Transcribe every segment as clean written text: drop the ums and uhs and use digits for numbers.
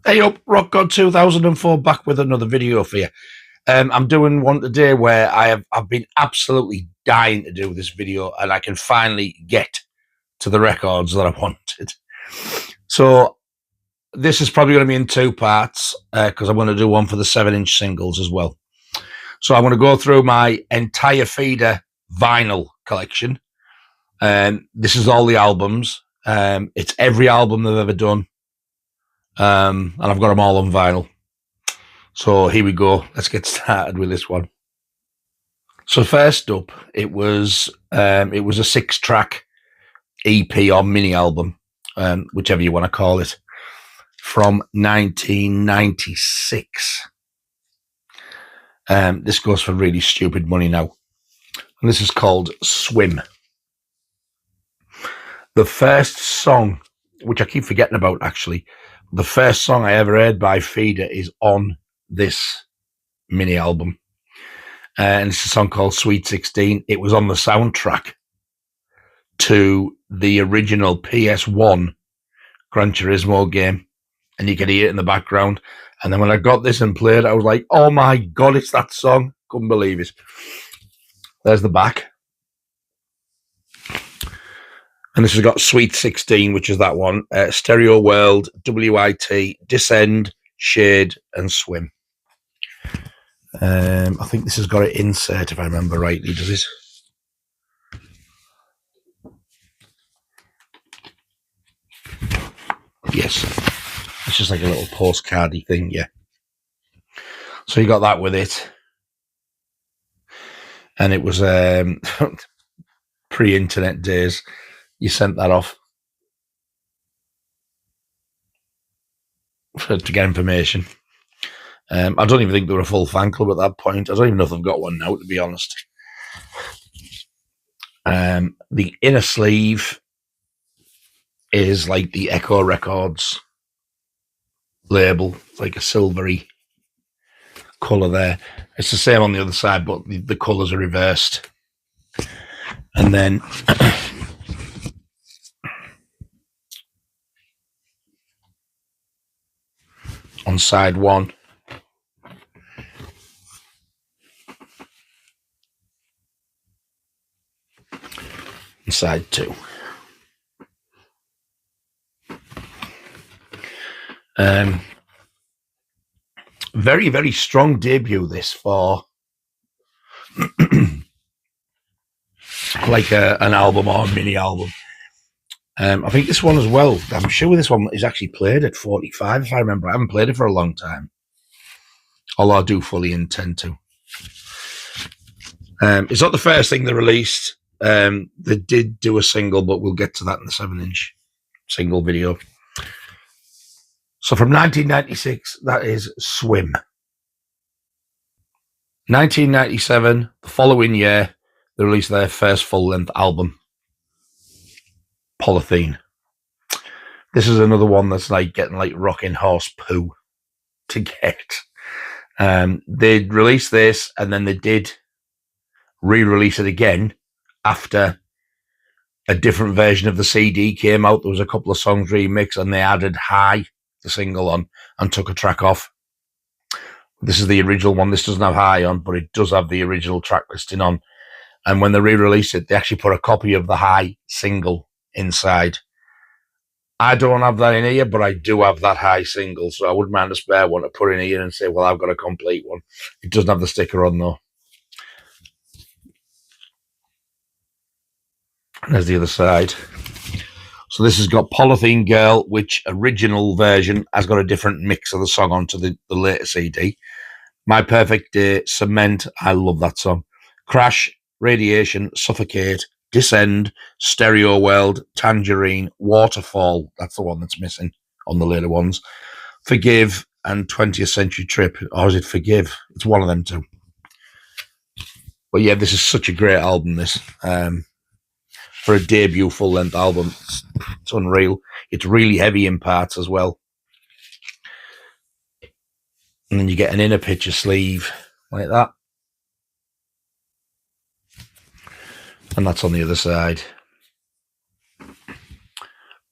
Hey up, Rock God 2004 back with another video for you. I'm doing one today where I've been absolutely dying to do this video, and I can finally get to the records that I wanted. So this is probably going to be in two parts because I'm going to do one for the 7-inch singles as well. So I'm going to go through my entire FEEDER vinyl collection. This is all the albums. It's every album they've ever done. And I've got them all on vinyl. So here we go. Let's get started with this one. So first up, it was a 6-track EP or mini album, whichever you want to call it, from 1996. This goes for really stupid money now, and this is called Swim. The first song, which I keep forgetting about actually, the first song I ever heard by FEEDER is on this mini album, and it's a song called Sweet 16. It was on the soundtrack to the original PS1 Gran Turismo game, and you could hear it in the background. And then when I got this and played, I was like, oh my god, it's that song. Couldn't believe it. There's the back, and this has got Sweet 16, which is that one, Stereo World, WIT, Descend, Shade, and Swim. I think this has got an insert, if I remember rightly, does it? Yes. It's just like a little postcardy thing, yeah. So you got that with it. And it was pre-internet days. You sent that off to get information. I don't even think they were a full fan club at that point. I don't even know if they've got one now, to be honest. The inner sleeve is like the Echo Records label, like a silvery colour there. It's the same on the other side, but the colours are reversed. And then on side one, and side two. Very, very strong debut, this, for like an album or a mini album. I think this one as well, I'm sure this one is actually played at 45, if I remember. I haven't played it for a long time, although I do fully intend to. It's not the first thing they released. They did do a single, but we'll get to that in the 7-inch single video. So from 1996, that is Swim. 1997, the following year, they released their first full-length album, Polythene. This is another one that's like getting like rocking horse poo to get. They released this, and then they did re-release it again after a different version of the CD came out. There was a couple of songs remixed, and they added High, the single, on and took a track off. This is the original one. This doesn't have High on, but it does have the original track listing on. And when they re-released it, they actually put a copy of the High single inside. I don't have that in here, but I do have that High single, so I wouldn't mind a spare one to put in here and say, well, I've got a complete one. It doesn't have the sticker on, though. And there's the other side. So this has got Polythene Girl, which original version has got a different mix of the song onto the later CD. My Perfect Day, Cement, I love that song. Crash, Radiation, Suffocate, Descend, Stereo World, Tangerine, Waterfall, that's the one that's missing on the later ones. Forgive and 20th Century Trip, or is it Forgive? It's one of them two. But yeah, this is such a great album, this. For a debut full-length album, it's unreal. It's really heavy in parts as well. And then you get an inner picture sleeve like that. And that's on the other side.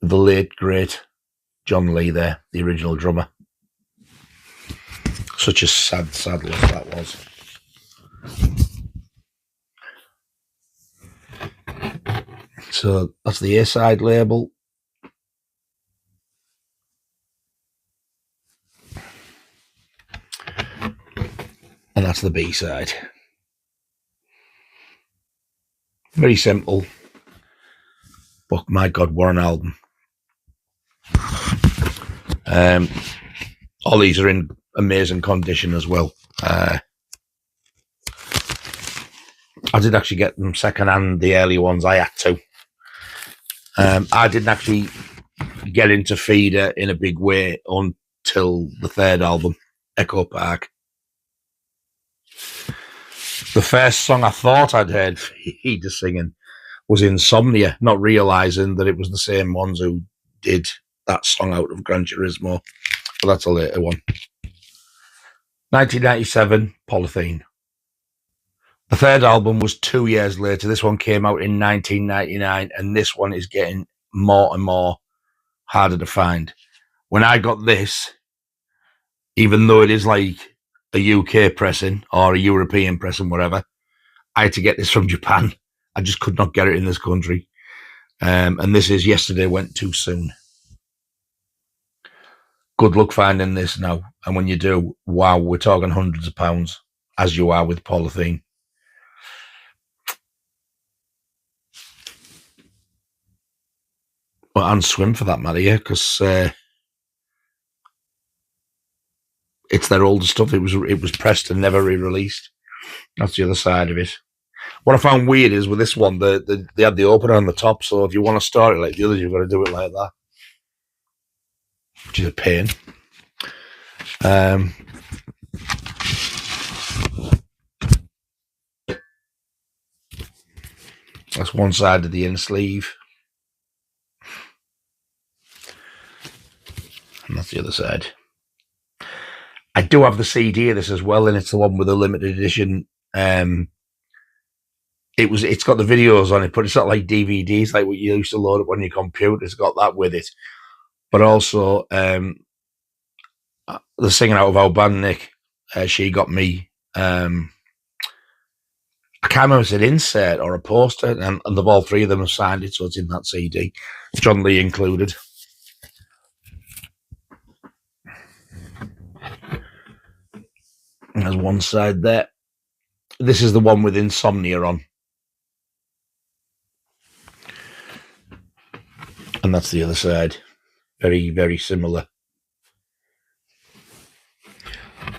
The late, great John Lee there, the original drummer. Such a sad loss that was. So that's the A-side label. And that's the B-side. Very simple. But my God, what an album. All these are in amazing condition as well. I did actually get them second-hand, the early ones. I had to. I didn't actually get into FEEDER in a big way until the third album, Echo Park. The first song I thought I'd heard FEEDER singing was Insomnia, not realising that it was the same ones who did that song out of Gran Turismo. But that's a later one. 1997, Polythene. The third album was 2 years later. This one came out in 1999, and this one is getting more and more harder to find. When I got this, even though it is like a UK pressing or a European pressing, whatever, I had to get this from Japan. I just could not get it in this country. And this is Yesterday Went Too Soon. Good luck finding this now. And when you do, wow, we're talking hundreds of pounds, as you are with Polythene. Well, and Swim for that matter, yeah, because it's their older stuff. It was pressed and never re-released. That's the other side of it. What I found weird is with this one, they had the opener on the top, so if you want to start it like the others, you've got to do it like that, which is a pain. That's one side of the in sleeve. And that's the other side. I do have the CD of this as well, and it's the one with the limited edition. It's got the videos on it, but it's not like DVDs like what you used to load up on your computer. It's got that with it. But also, the singer out of our band, Nick, she got me, I can't remember if it's an insert or a poster, and they've all three of them have signed it, so it's in that CD. John Lee included. And there's one side there. This is the one with Insomnia on. And that's the other side. Very, very similar.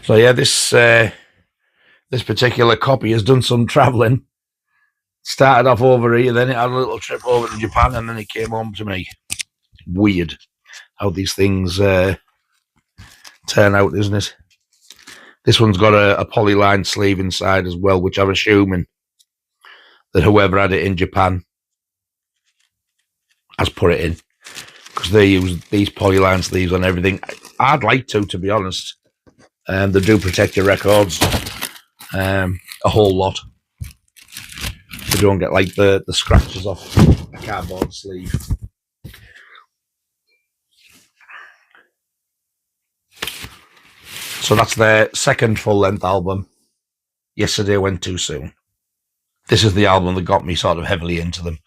So yeah, this particular copy has done some travelling. Started off over here, then it had a little trip over to Japan, and then it came home to me. Weird how these things turn out, isn't it? This one's got a polyline sleeve inside as well, which I'm assuming that whoever had it in Japan has put it in, because they use these polyline sleeves on everything. I'd like to be honest. They do protect your records a whole lot. You don't get like the scratches off a cardboard sleeve. So that's their second full-length album, Yesterday Went Too Soon. This is the album that got me sort of heavily into them.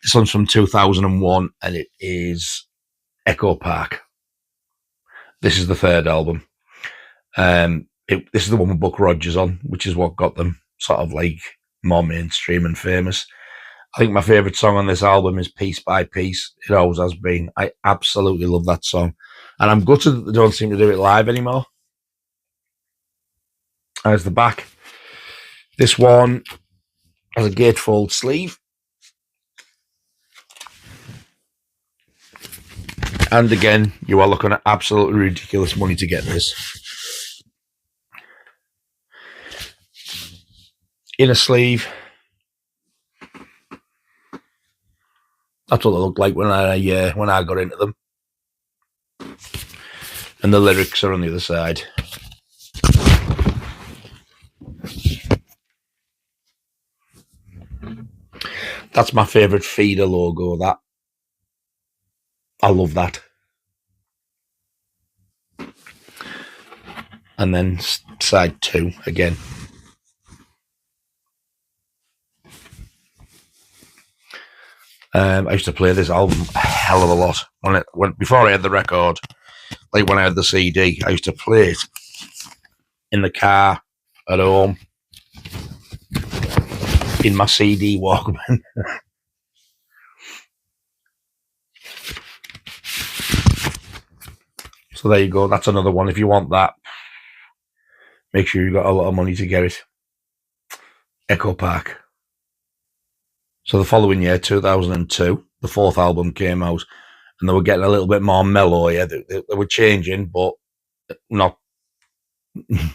This one's from 2001, and it is Echo Park. This is the third album. This is the one with Buck Rogers on, which is what got them sort of like more mainstream and famous. I think my favourite song on this album is Piece by Piece. It always has been. I absolutely love that song. And I'm gutted that they don't seem to do it live anymore. There's the back. This one has a gatefold sleeve. And again, you are looking at absolutely ridiculous money to get this. Inner sleeve. That's what they look like when I got into them. And the lyrics are on the other side. That's my favourite FEEDER logo, that. I love that. and then side 2 again. I used to play this album a hell of a lot before I had the record. Like when I had the CD, I used to play it in the car at home in my CD Walkman. So there you go. That's another one. If you want that, make sure you've got a lot of money to get it. Echo Park. So the following year, 2002, the 4th album came out, and they were getting a little bit more mellow. Yeah, they were changing, but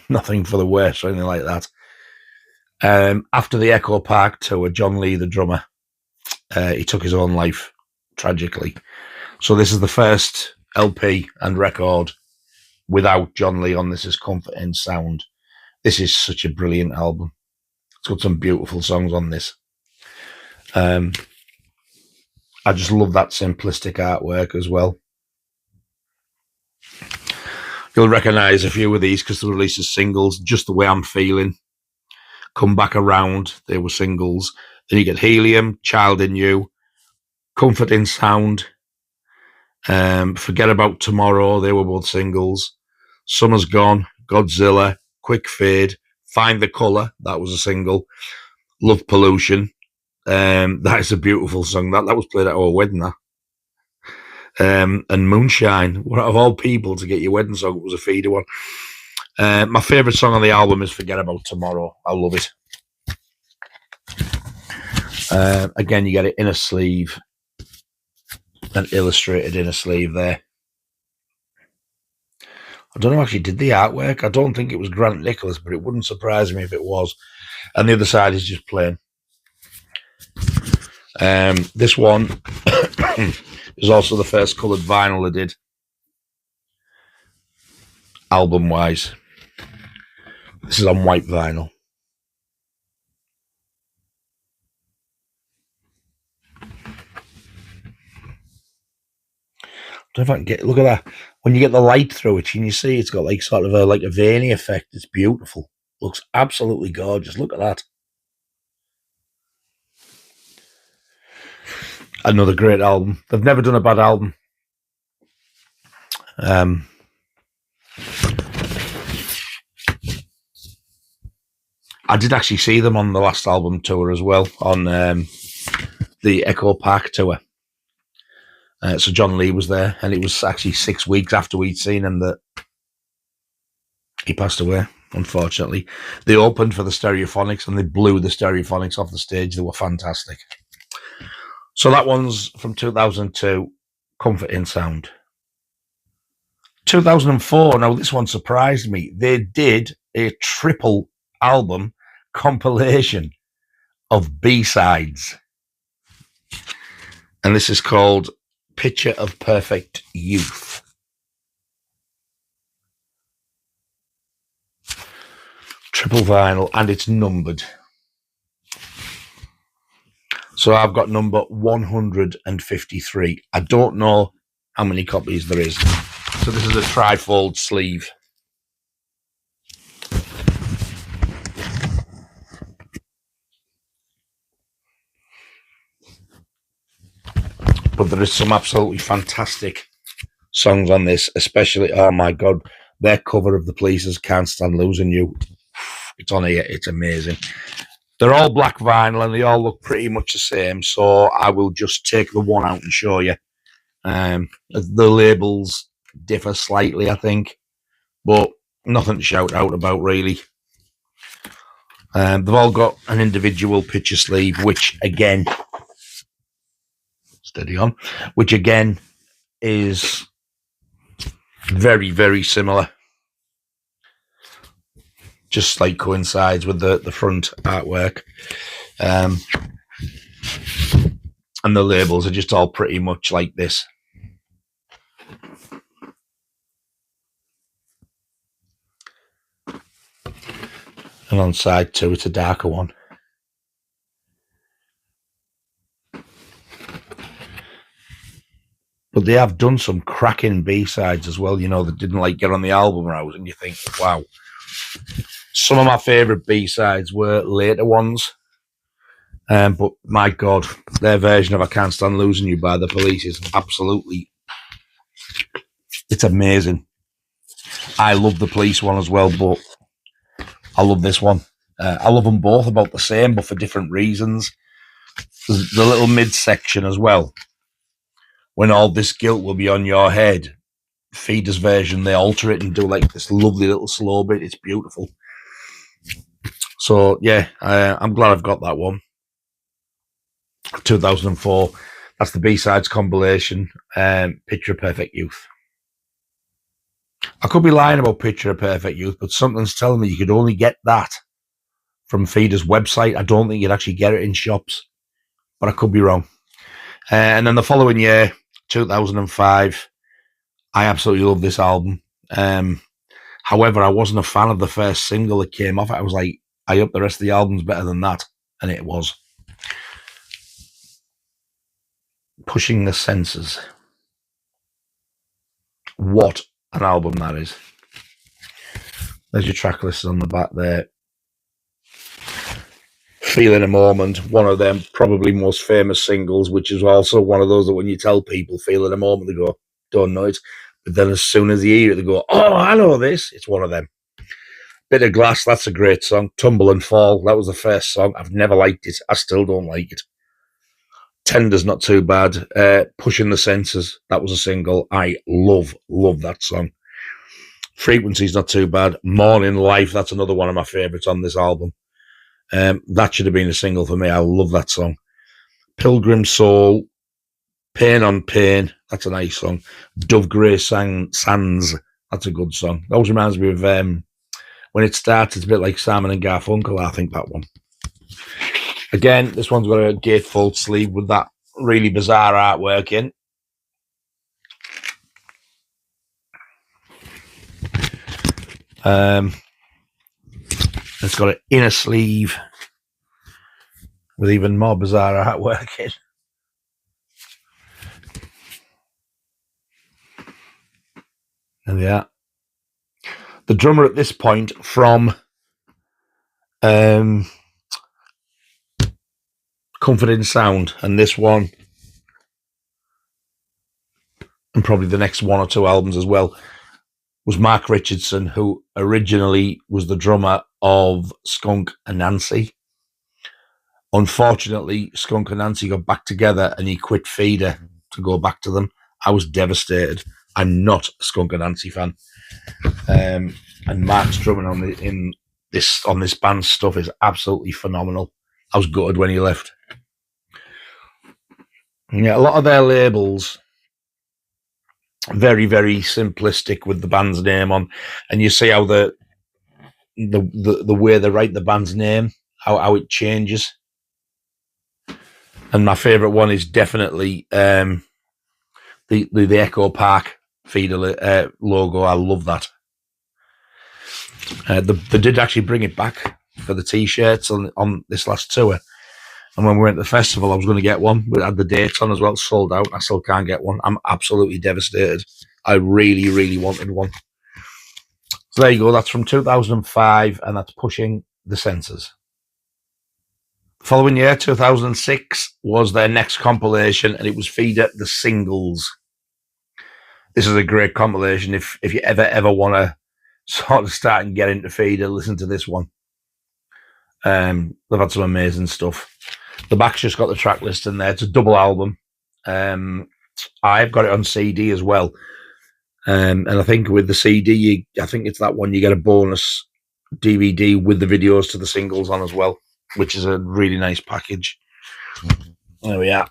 nothing for the worse or anything like that. After the Echo Park tour, John Lee, the drummer, he took his own life tragically. So this is the first LP and record without John Lee on. This is Comfort in Sound. This is such a brilliant album. It's got some beautiful songs on this. I just love that simplistic artwork as well. You'll recognise a few of these because they were released as singles. Just the Way I'm Feeling, Come Back Around, they were singles. Then you get Helium, Child in You, Comfort in Sound, Forget About Tomorrow, they were both singles. Summer's Gone, Godzilla, Quick Fade, Find the Colour, that was a single. Love Pollution, that is a beautiful song. That was played at our wedding, that. And Moonshine, of all people to get your wedding song, it was a FEEDER one. My favourite song on the album is Forget About Tomorrow. I love it. Again, you get it in a sleeve, an illustrated inner sleeve there. I don't know if she did the artwork. I don't think it was Grant Nicholas, but it wouldn't surprise me if it was. And the other side is just plain. This one is also the first coloured vinyl I did, album-wise. This is on white vinyl. I don't know if I can get. Look at that. When you get the light through it, and you see it's got like sort of a veiny effect. It's beautiful. Looks absolutely gorgeous. Look at that. Another great album. They've never done a bad album. I did actually see them on the last album tour as well, on the Echo Park tour. So John Lee was there, and it was actually 6 weeks after we'd seen him that he passed away, unfortunately. They opened for the Stereophonics, and they blew the Stereophonics off the stage. They were fantastic. So that one's from 2002, Comfort in Sound. 2004, now this one surprised me. They did a triple album compilation of B-sides. And this is called Picture of Perfect Youth. Triple vinyl, and it's numbered. So I've got number 153. I don't know how many copies there is. So this is a trifold sleeve. But there is some absolutely fantastic songs on this, especially, oh my God, their cover of The Police's Can't Stand Losing You. It's on here, it's amazing. They're all black vinyl and they all look pretty much the same, so I will just take the one out and show you. The labels differ slightly, I think, but nothing to shout out about, really. They've all got an individual picture sleeve, which again, steady on, which again is very, very similar. Just like coincides with the front artwork. And the labels are just all pretty much like this. And on side 2, it's a darker one. But they have done some cracking B-sides as well, you know, that didn't like get on the album route, and you think, wow. Some of my favourite B-sides were later ones. But my God, their version of I Can't Stand Losing You by The Police is absolutely, it's amazing. I love The Police one as well, but I love this one. I love them both about the same, but for different reasons. There's the little mid-section as well. When all this guilt will be on your head. FEEDER's version, they alter it and do like this lovely little slow bit. It's beautiful. So, yeah, I'm glad I've got that one. 2004. That's the B-sides compilation. Picture of Perfect Youth. I could be lying about Picture of Perfect Youth, but something's telling me you could only get that from FEEDER's website. I don't think you'd actually get it in shops, but I could be wrong. And then the following year, 2005, I absolutely love this album. However, I wasn't a fan of the first single that came off it. I was like, I hope the rest of the album's better than that. And it was. Pushing the Senses. What an album that is. There's your track list on the back there. Feeling a Moment, one of them probably most famous singles, which is also one of those that when you tell people Feeling a Moment, they go, don't know it. But then as soon as they hear it, they go, oh, I know this. It's one of them. Bit of Glass, that's a great song. Tumble and Fall, that was the first song. I've never liked it. I still don't like it. Tender's not too bad. Pushing the Senses, that was a single. I love that song. Frequency's not too bad. Morning Life, that's another one of my favourites on this album. That should have been a single for me. I love that song. Pilgrim Soul, Pain on Pain, that's a nice song. Dove Grey Sands, that's a good song. That always reminds me of when it starts, it's a bit like Simon and Garfunkel, I think, that one. Again, this one's got a gatefold sleeve with that really bizarre artwork in. It's got an inner sleeve with even more bizarre artwork in. There we are. The drummer at this point from Comfort in Sound, and this one, and probably the next one or two albums as well, was Mark Richardson, who originally was the drummer of Skunk and Nancy. Unfortunately, Skunk and Nancy got back together and he quit FEEDER to go back to them. I was devastated. I'm not a Skunk and Nancy fan. And Mark's drumming on this band's stuff is absolutely phenomenal. I was gutted when he left. Yeah, a lot of their labels very, very simplistic with the band's name on, and you see how the way they write the band's name, how it changes. And my favourite one is definitely the Echo Park FEEDER logo. I love that. They did actually bring it back for the T-shirts on this last tour. And when we went to the festival, I was going to get one, but it had the dates on as well. Sold out. I still can't get one. I'm absolutely devastated. I really, really wanted one. So there you go. That's from 2005, and that's Pushing the Senses. The following year, 2006, was their next compilation, and it was FEEDER The Singles. This is a great compilation. If you ever want to sort of start and get into FEEDER, listen to this one. They've had some amazing stuff. The back's just got the track list in there. It's a double album. I've got it on CD as well. And I think with the CD, I think it's that one, you get a bonus DVD with the videos to the singles on as well, which is a really nice package. There we are.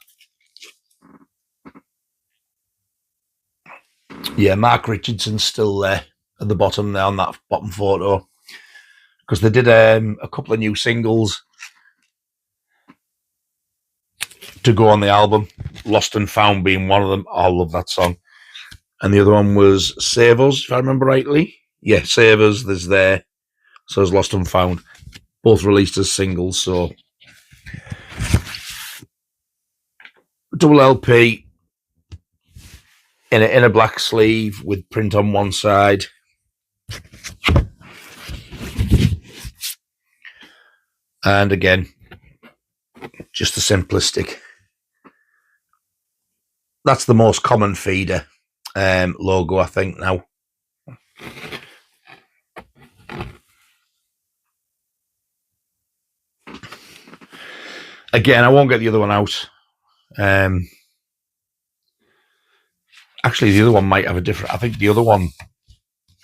Yeah, Mark Richardson's still there at the bottom there on that bottom photo, because they did a couple of new singles to go on the album, Lost and Found being one of them. I love that song. And the other one was Save Us, if I remember rightly. Yeah, Save Us, there's there. So is Lost and Found. Both released as singles, so. Double LP. in a black sleeve with print on one side. And again, just a simplistic. That's the most common feeder logo, I think, now. Again, I won't get the other one out. Actually, the other one might have a different... I think the other one...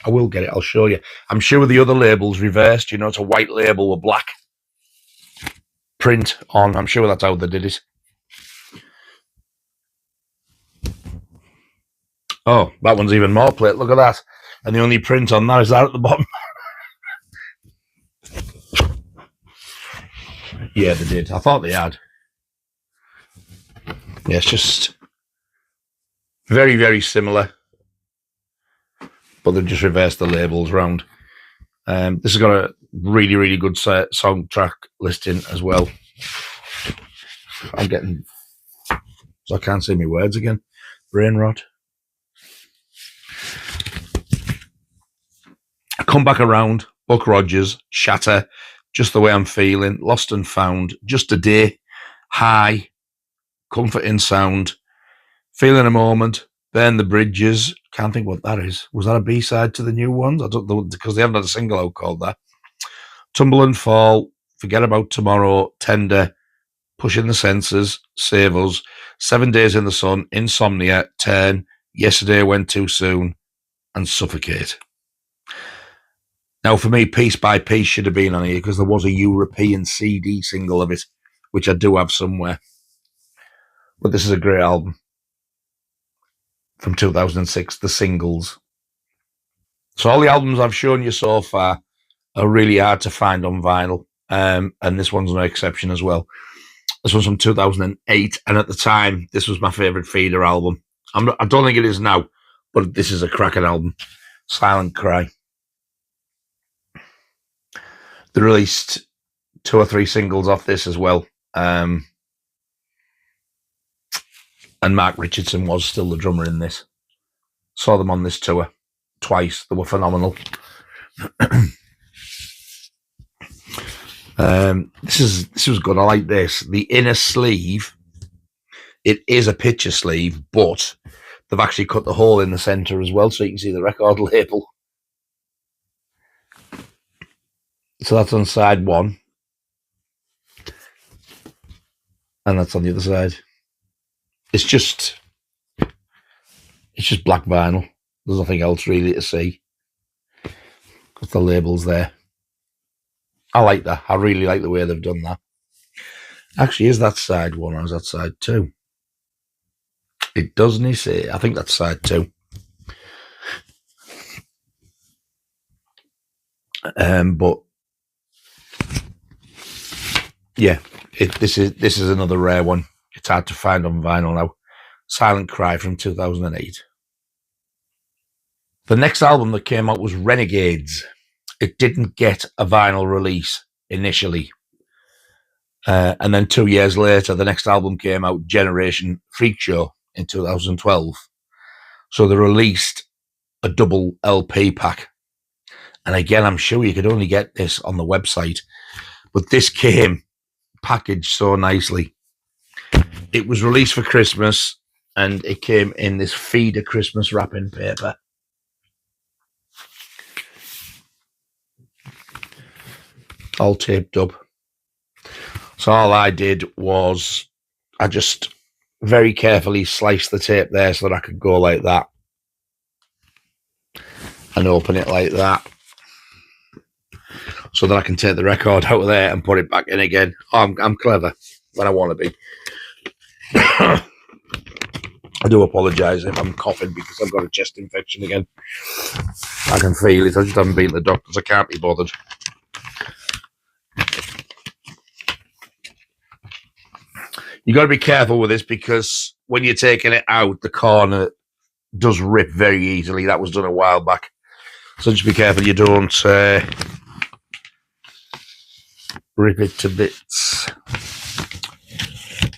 I will get it. I'll show you. I'm sure the other label's reversed. You know, it's a white label with black print on. I'm sure that's how they did it. Oh, that one's even more plate. Look at that. And the only print on that is that at the bottom. Yeah, they did. I thought they had. Yeah, it's just very, very similar. But they've just reversed the labels round. This has got a really, really good soundtrack listing as well. I'm getting... So I can't say my words again. Brain rot. Come Back Around, Buck Rogers, Shatter, Just the Way I'm Feeling, Lost and Found, Just a Day, High, Comfort in Sound, Feeling a Moment, Burn the Bridges. Can't think what that is. Was that a B-side to the new ones? I don't know, because they haven't had a single out called that. Tumble and Fall, Forget About Tomorrow, Tender, Pushing the Senses, Save Us, 7 Days in the Sun, Insomnia, Turn, Yesterday Went Too Soon, and Suffocate. Now, for me, Piece by Piece should have been on here because there was a European CD single of it, which I do have somewhere. But this is a great album from 2006, the singles. So all the albums I've shown you so far are really hard to find on vinyl, and this one's no exception as well. This one's from 2008, and at the time, this was my favourite Feeder album. I don't think it is now, but this is a cracking album. Silent Cry. They released 2 or 3 singles off this as well. And Mark Richardson was still the drummer in this. Saw them on this tour twice. They were phenomenal. This was good. I like this. The inner sleeve, it is a picture sleeve, but they've actually cut the hole in the centre as well, so you can see the record label. So that's on side 1. And that's on the other side. It's just black vinyl. There's nothing else really to see. Got the labels there. I like that. I really like the way they've done that. Actually, is that side 1 or is that side 2? It doesn't say. I think that's side 2. But yeah, this is another rare one. It's hard to find on vinyl now. Silent Cry from 2008. The next album that came out was Renegades. It didn't get a vinyl release initially. And then 2 years later, the next album came out, Generation Freak Show, in 2012. So they released a double LP pack. And again, I'm sure you could only get this on the website. But this came packaged so nicely. It was released for Christmas, and it came in this FEEDER Christmas wrapping paper. All taped up. So all I did was I just very carefully sliced the tape there so that I could go like that and open it like that so that I can take the record out of there and put it back in again. Oh, I'm clever when I want to be. I do apologise if I'm coughing because I've got a chest infection again. I can feel it. I just haven't been to the doctors. I can't be bothered. You got to be careful with this because when you're taking it out, the corner does rip very easily. That was done a while back. So just be careful you don't rip it to bits.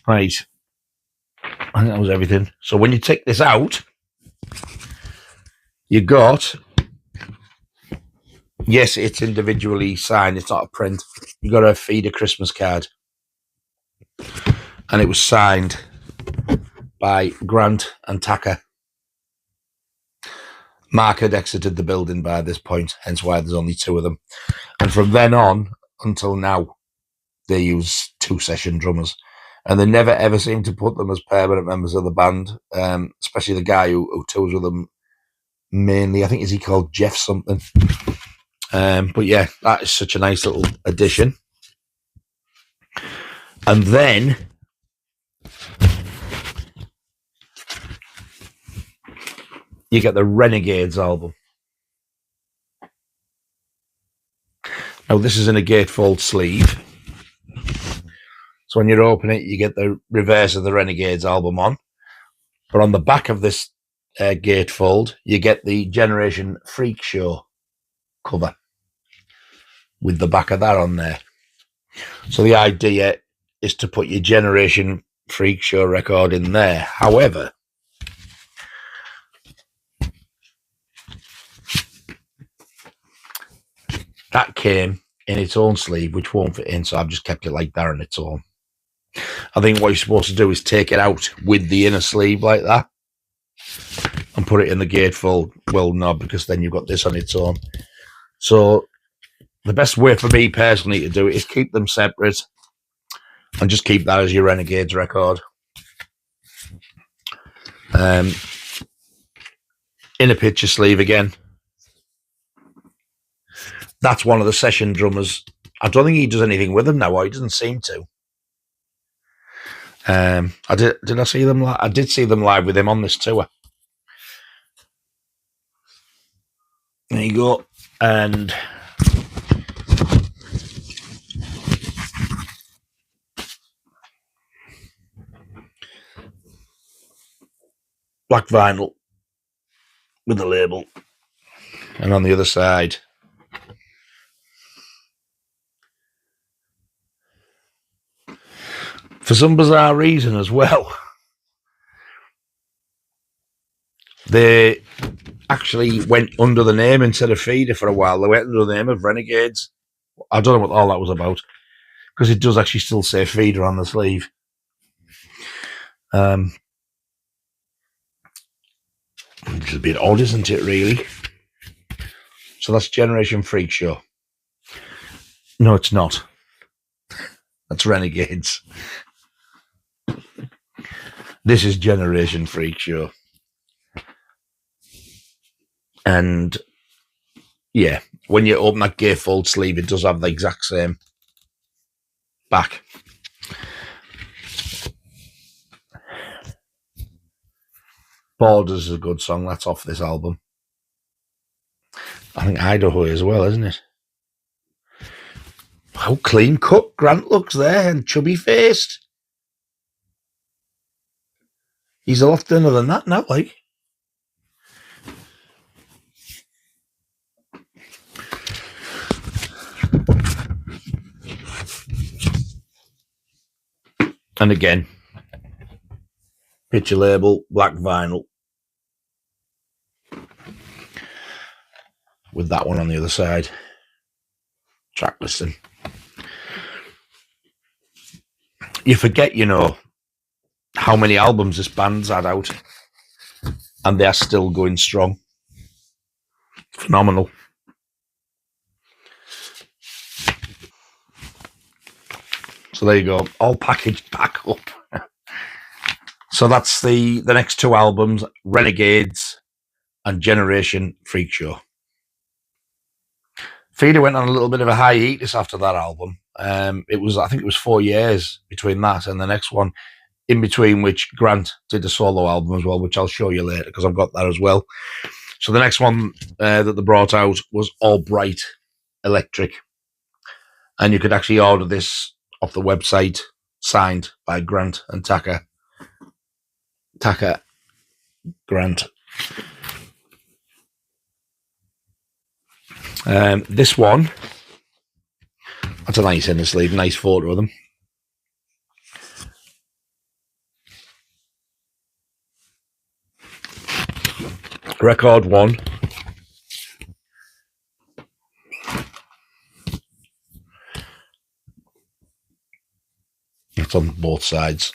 Right. I think that was everything. So when you take this out, You got, yes, it's individually signed. It's not a print. You got a FEEDER Christmas card, and it was signed by Grant and Tucker. Mark had exited the building by this point, hence why there's only two of them. And from then on until now, they use 2 session drummers. And they never ever seem to put them as permanent members of the band, especially the guy who tours with them mainly. I think, is he called Jeff something? But yeah, that is such a nice little addition. And then you get the Renegades album. Now, this is in a gatefold sleeve. So when you open it, you get the reverse of the Renegades album on. But on the back of this gatefold, you get the Generation Freak Show cover with the back of that on there. So the idea is to put your Generation Freak Show record in there. However, that came in its own sleeve, which won't fit in, so I've just kept it like that on its own. I think what you're supposed to do is take it out with the inner sleeve like that and put it in the gatefold. Well, no, because then you've got this on its own. So the best way for me personally to do it is keep them separate and just keep that as your Renegades record. In a picture sleeve again. That's one of the session drummers. I don't think he does anything with them now, or he doesn't seem to. Did I see them live? I did see them live with him on this tour. There you go. And black vinyl with the label. And on the other side, for some bizarre reason as well, they actually went under the name instead of FEEDER for a while. They went under the name of Renegades. I don't know what all that was about, because it does actually still say FEEDER on the sleeve. It's a bit odd, isn't it, really? So that's Generation Freak Show. No, it's not. That's Renegades. This is Generation Freak Show. And yeah, when you open that gatefold sleeve, it does have the exact same back. Borders is a good song. That's off this album. I think Idaho as well, isn't it? How clean cut Grant looks there, and chubby faced. He's a lot thinner than that now, like. And again, picture label, black vinyl, with that one on the other side. Track listing. You forget, you know, how many albums this band's had out, and they're still going strong. Phenomenal. So there you go, all packaged back up. So that's the next 2 albums, Renegades and Generation Freak Show. FEEDER went on a little bit of a hiatus after that album. I think it was 4 years between that and the next one, in between which Grant did a solo album as well, which I'll show you later because I've got that as well. So the next one that they brought out was All Bright Electric. And you could actually order this off the website, signed by Grant and Tucker. Grant. This one, that's a nice inner sleeve, nice photo of them. Record 1. It's on both sides.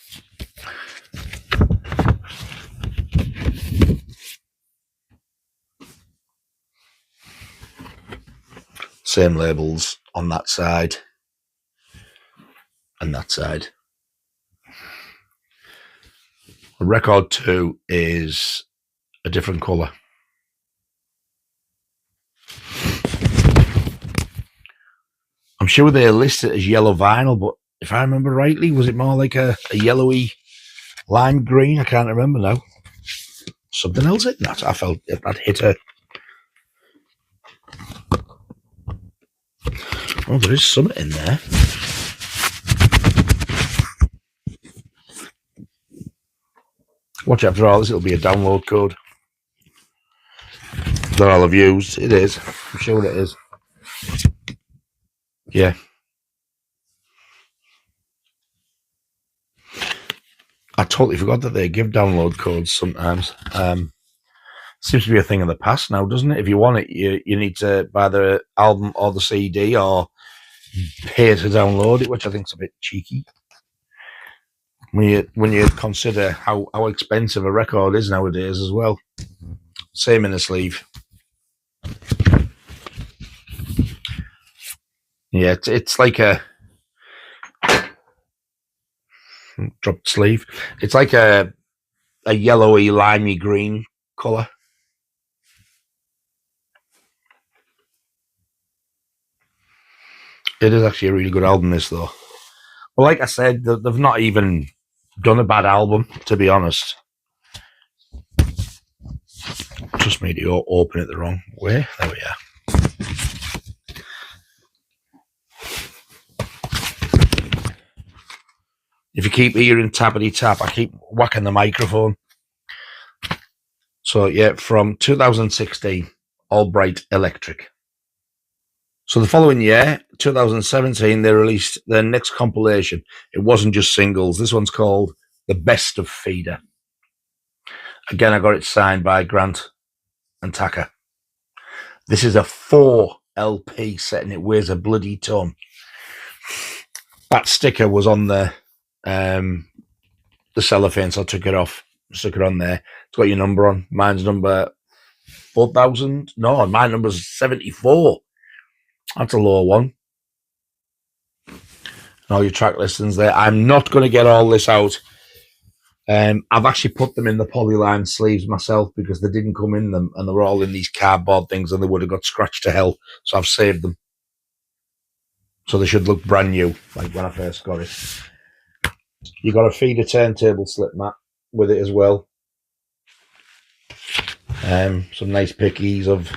Same labels on that side and that side. Record 2 is a different colour. I'm sure they list it as yellow vinyl, but if I remember rightly, was it more like a yellowy lime green? I can't remember now. Something else in that. I felt that hit her. Oh, there is something in there. Watch out for all this, it'll be a download code that I'll have used. It is. I'm sure it is. Yeah. I totally forgot that they give download codes sometimes. Seems to be a thing of the past now, doesn't it? If you want it, you need to buy the album or the CD or pay to download it, which I think is a bit cheeky. When you consider how expensive a record is nowadays as well. Same in the sleeve. Yeah, it's like a dropped sleeve. It's like a yellowy, limey green colour. It is actually a really good album, this, though. Well, like I said, they've not even done a bad album, to be honest. Just made it open it the wrong way. There we are. If you keep hearing tappity tap, I keep whacking the microphone. So, yeah, from 2016, Albright Electric. So the following year, 2017, they released their next compilation. It wasn't just singles. This one's called The Best of FEEDER. Again, I got it signed by Grant and Taka. This is a 4 LP set and it weighs a bloody ton. That sticker was on the cellophane, so I took it off, stuck it on there. It's got your number on. Mine's number 4,000. No, my number's 74. That's a low one. And all your track listings there. I'm not going to get all this out. I've actually put them in the polyline sleeves myself because they didn't come in them and they were all in these cardboard things and they would have got scratched to hell. So I've saved them. So they should look brand new, like when I first got it. You got a FEEDER turntable slip mat with it as well. Some nice pickies of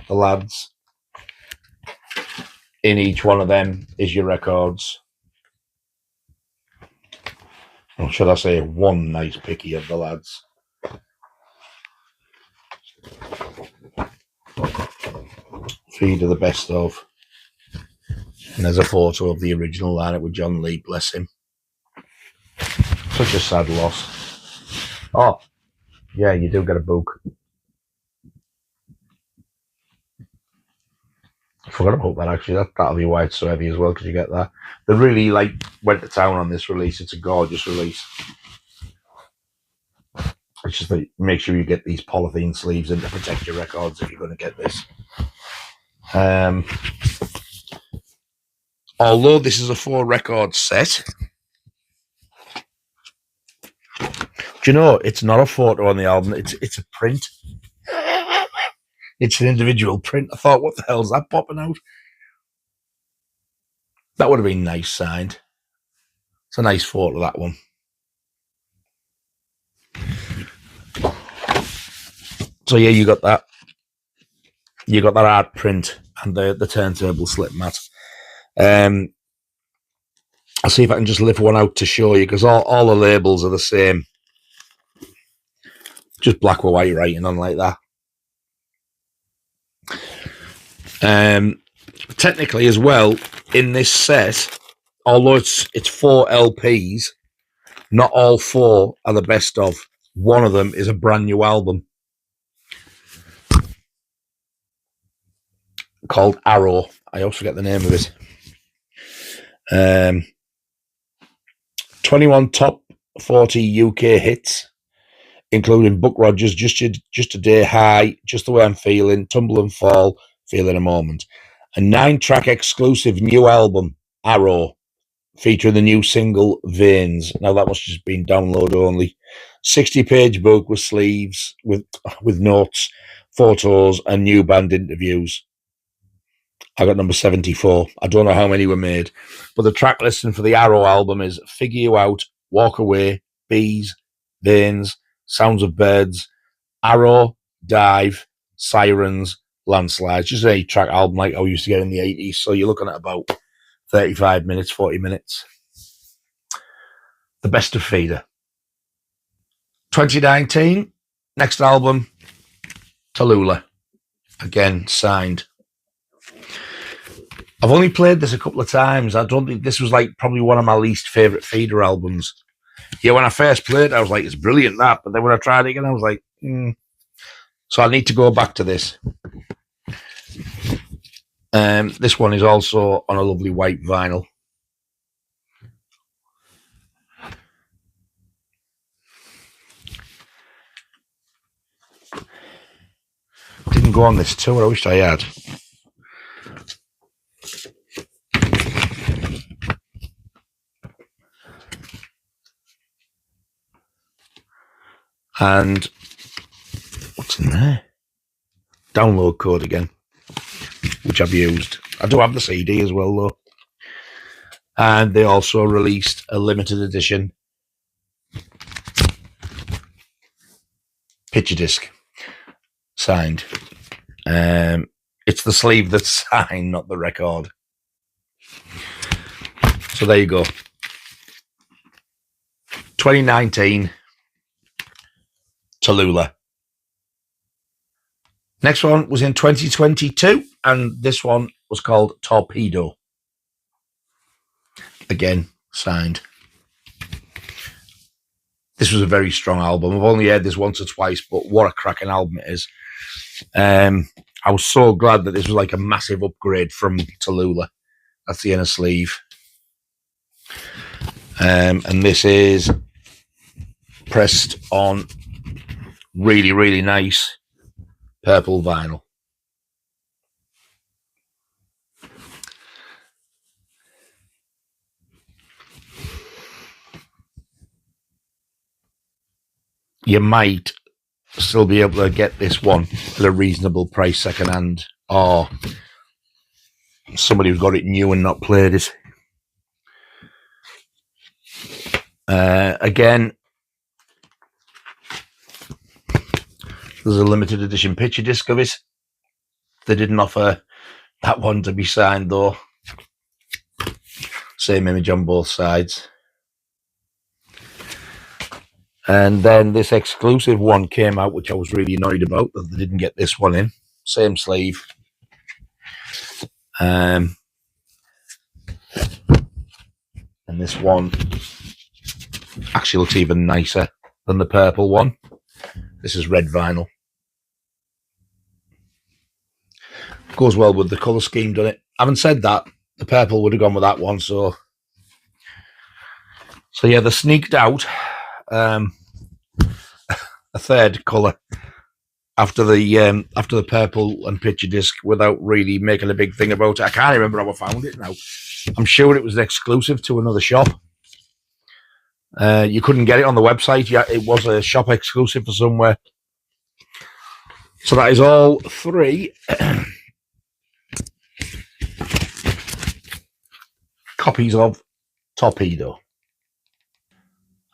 the lads. In each one of them is your records. Or should I say one nice picky of the lads. FEEDER the best of. And there's a photo of the original lineup with John Lee, bless him. Such a sad loss. Oh, yeah, you do get a book. I forgot about that actually. That'll be why it's so heavy as well, because you get that. They really went to town on this release. It's a gorgeous release. It's just that make sure you get these polythene sleeves in to protect your records if you're going to get this. Although this is a 4 record set, do you know it's not a photo on the album? It's a print. It's an individual print. I thought, what the hell's that popping out? That would have been nice signed. It's a nice photo, that one. So yeah, you got that. You got that art print and the turntable slip mat. I'll see if I can just lift one out to show you, because all the labels are the same. Just black with white writing on like that. Technically as well, in this set, although it's 4 LPs, not all 4 are the best of. One of them is a brand new album. called Arrow. I also get the name of it. 21 top 40 UK hits, including Buck Rogers, Just a Day High, Just the Way I'm Feeling, Tumble and Fall, Feeling a Moment. A 9-track exclusive new album, Arrow, featuring the new single Veins. Now that must have just been download only. 60-page book with sleeves, with notes, photos, and new band interviews. I got number 74. I don't know how many were made, but the track listing for the Arrow album is Figure You Out, Walk Away, Bees, Veins, Sounds of Birds, Arrow, Dive, Sirens, Landslides. Just an 8-track album like I used to get in the 80s. So you're looking at about 35 minutes, 40 minutes. The best of FEEDER. 2019, next album, Tula. Again, signed. I've only played this a couple of times. I don't think this was like probably one of my least favourite FEEDER albums. Yeah, when I first played it, I was like, it's brilliant, that. But then when I tried it again, I was like, So I need to go back to this. This one is also on a lovely white vinyl. Didn't go on this tour. I wish I had. And what's in there? Download code again, which I've used. I do have the CD as well, though. And they also released a limited edition picture disc, signed. It's the sleeve that's signed, not the record. So there you go. 2019, Tula. Next one was in 2022, and this one was called Torpedo. Again, signed. This was a very strong album. I've only heard this once or twice, but what a cracking album it is. I was so glad that this was like a massive upgrade from Tula. That's the inner sleeve. And this is pressed on really, really nice purple vinyl. You might still be able to get this one at a reasonable price secondhand, or somebody who's got it new and not played it. Again, there's a limited edition picture disc of it. They didn't offer that one to be signed, though. Same image on both sides. And then this exclusive one came out, which I was really annoyed about, that they didn't get this one in. Same sleeve. And this one actually looks even nicer than the purple one. This is red vinyl. Goes well with the colour scheme, doesn't it? Having said that, the purple would have gone with that one. So yeah, they sneaked out a third colour after the purple and picture disc without really making a big thing about it. I can't remember how I found it now. I'm sure it was exclusive to another shop. You couldn't get it on the website. Yeah, it was a shop exclusive for somewhere. So that is all three copies of Torpedo.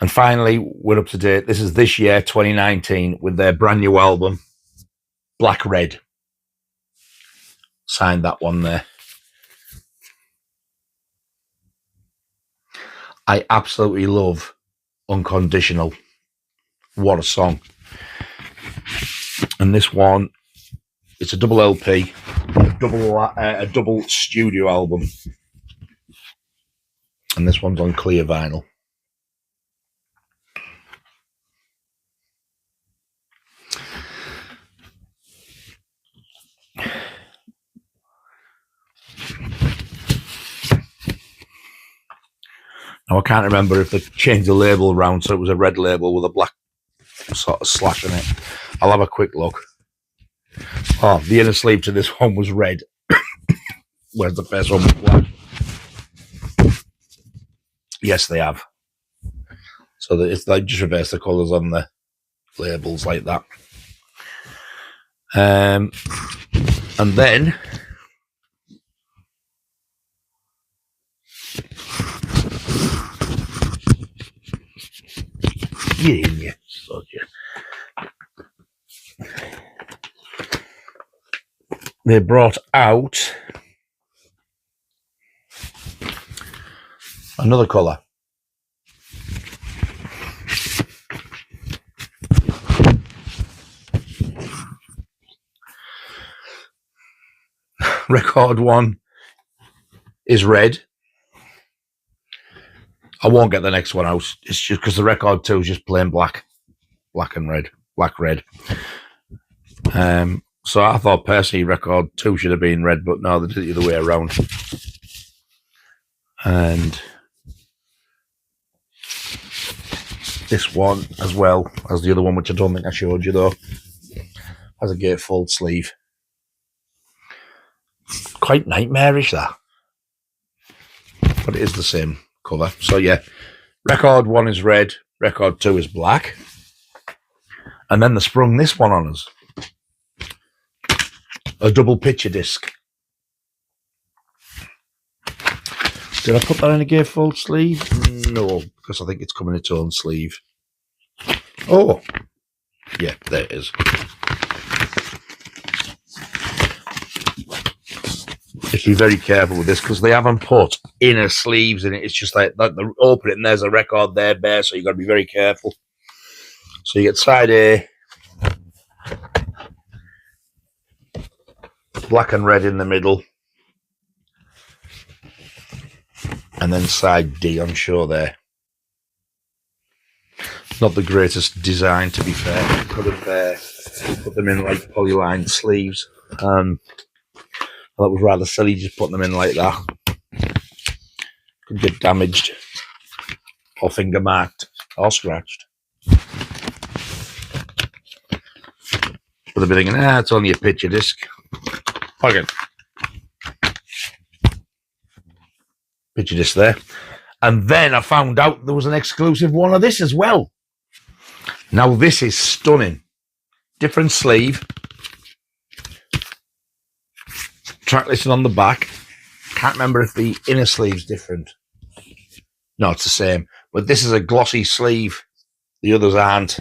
And finally, we're up to date. This is this year, 2019, with their brand new album, Black Red. Signed that one there. I absolutely love Unconditional. What a song. And this one, it's a double LP, a double studio album. And this one's on clear vinyl. Now I can't remember if they changed the label around so it was a red label with a black sort of slash in it. I'll have a quick look. Oh, the inner sleeve to this one was red, whereas the first one was black. Yes, they have. So that it's like just reverse the colours on the labels like that. And then yeah. They brought out another colour. Record 1 is red. I won't get the next one out. It's just because the record 2 is just plain black and red, black red. So I thought personally record 2 should have been red, but no, they did it the other way around. And this one as well as the other one, which I don't think I showed you though, has a gatefold sleeve. Quite nightmarish that, but it is the same cover. So yeah, record 1 is red, record 2 is black, and then they sprung this one on us, a double picture disc. Did I put that in a gatefold sleeve? No, because I think it's coming in its own sleeve. Oh, yeah, there it is. Just be very careful with this because they haven't put inner sleeves in it. It's just like that. The open it and there's a record there, bare. So you got to be very careful. So you get side A, black and red in the middle, and then side D on show there. Not the greatest design, to be fair. Could have put them in like polylined sleeves. That was rather silly, just putting them in like that. Could get damaged, or finger marked, or scratched. But they'll be thinking, it's only a picture disc. Again, picture disc there. And then I found out there was an exclusive one of this as well. Now this is stunning. Different sleeve. Track listing on the back. Can't remember if the inner sleeve's different. No, it's the same. But this is a glossy sleeve. The others aren't.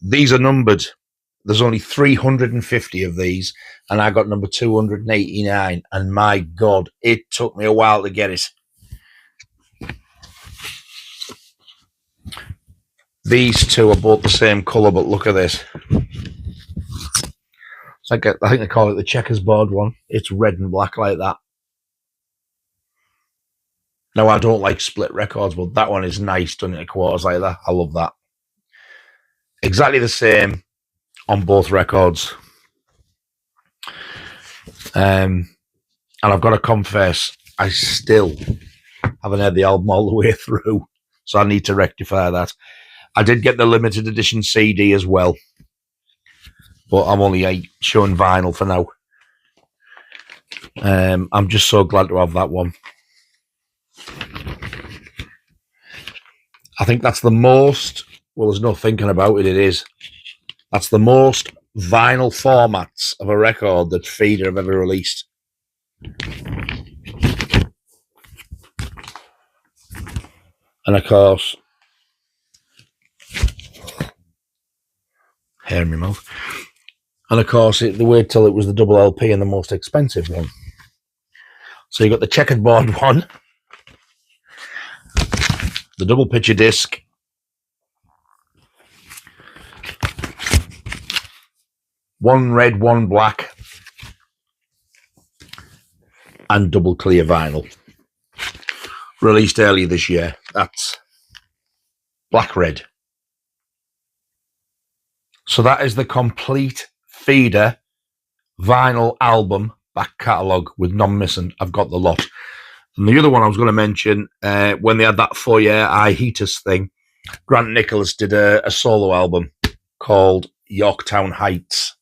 These are numbered. There's only 350 of these, and I got number 289. And my God, it took me a while to get it. These two are both the same colour, but look at this. I think they call it the checkers board one. It's red and black like that. Now, I don't like split records, but that one is nice done in quarters like that. I love that. Exactly the same on both records. And I've got to confess, I still haven't heard the album all the way through, so I need to rectify that. I did get the limited edition CD as well, but I'm only showing vinyl for now. I'm just so glad to have that one. I think that's the most, well, there's no thinking about it, it is. That's the most vinyl formats of a record that FEEDER have ever released. And of course, hair in my mouth. And of course, they wait till it was the double LP and the most expensive one. So you got the checkered board one, the double picture disc, one red, one black, and double clear vinyl. Released earlier this year. That's black red. So that is the complete FEEDER vinyl album back catalogue with none missing. I've got the lot. And the other one I was going to mention, when they had that foyer hiatus thing, Grant Nicholas did a solo album called Yorktown Heights.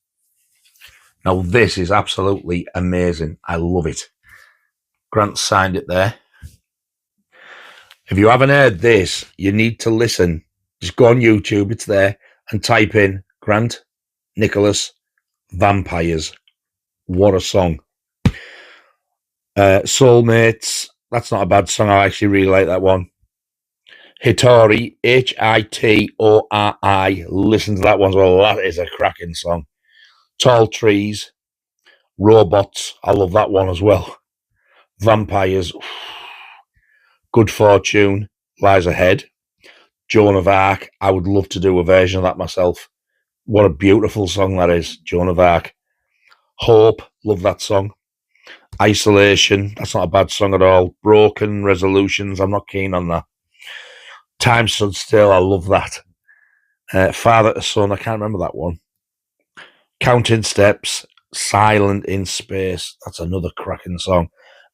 Now, this is absolutely amazing. I love it. Grant signed it there. If you haven't heard this, you need to listen. Just go on YouTube, it's there, and type in Grant Nicholas Vampires. What a song. Soulmates, that's not a bad song. I actually really like that one. Hitori, Hitori. Listen to that one as well. That is a cracking song. Tall Trees, Robots. I love that one as well. Vampires. Good Fortune Lies Ahead. Joan of Arc. I would love to do a version of that myself. What a beautiful song that is. Joan of Arc. Hope. Love that song. Isolation. That's not a bad song at all. Broken Resolutions. I'm not keen on that. Time Stood Still. I love that. Father to Son. I can't remember that one. Counting Steps. Silent in Space. That's another cracking song.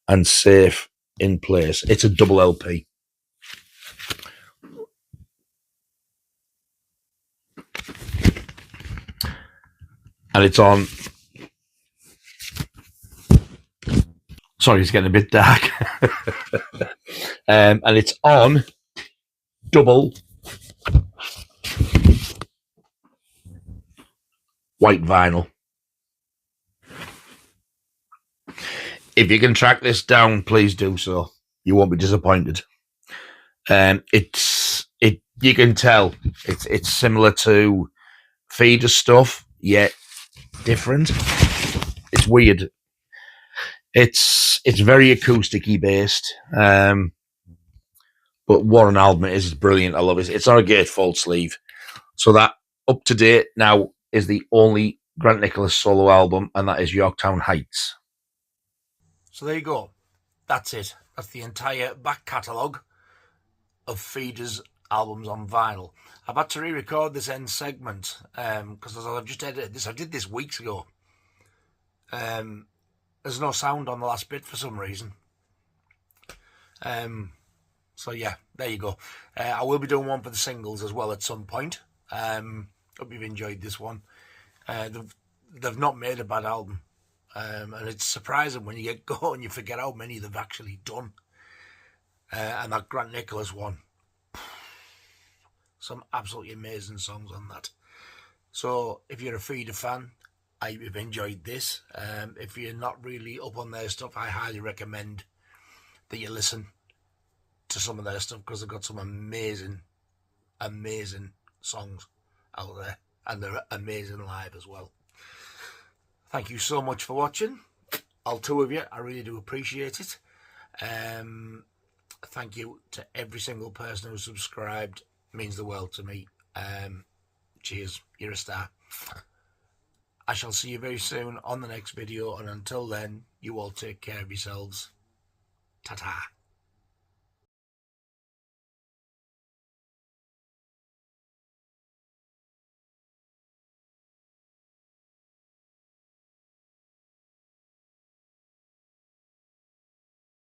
And Safe in Place. It's a double LP. And it's on. Sorry, it's getting a bit dark. And it's on double white vinyl. If you can track this down, please do so. You won't be disappointed. You can tell it's similar to FEEDER stuff, yet different. It's weird. It's very acoustic-y based. But what an album it is. It's brilliant. I love it. It's on a gatefold sleeve. So that up to date now is the only Grant Nicholas solo album, and that is Yorktown Heights. So there you go. That's it. That's the entire back catalogue of FEEDER's albums on vinyl. I've had to re-record this end segment because as I've just edited this, I did this weeks ago. There's no sound on the last bit for some reason. So yeah, there you go. I will be doing one for the singles as well at some point. Hope you've enjoyed this one. They've not made a bad album. And it's surprising when you get going, you forget how many they've actually done. And that Grant Nicholas one, some absolutely amazing songs on that. So if you're a FEEDER fan, I hope you've enjoyed this. If you're not really up on their stuff, I highly recommend that you listen to some of their stuff because they've got some amazing, amazing songs out there, and they're amazing live as well. Thank you so much for watching. All two of you, I really do appreciate it. Thank you to every single person who subscribed. It means the world to me. Cheers, you're a star. I shall see you very soon on the next video, and until then, you all take care of yourselves. Ta-ta.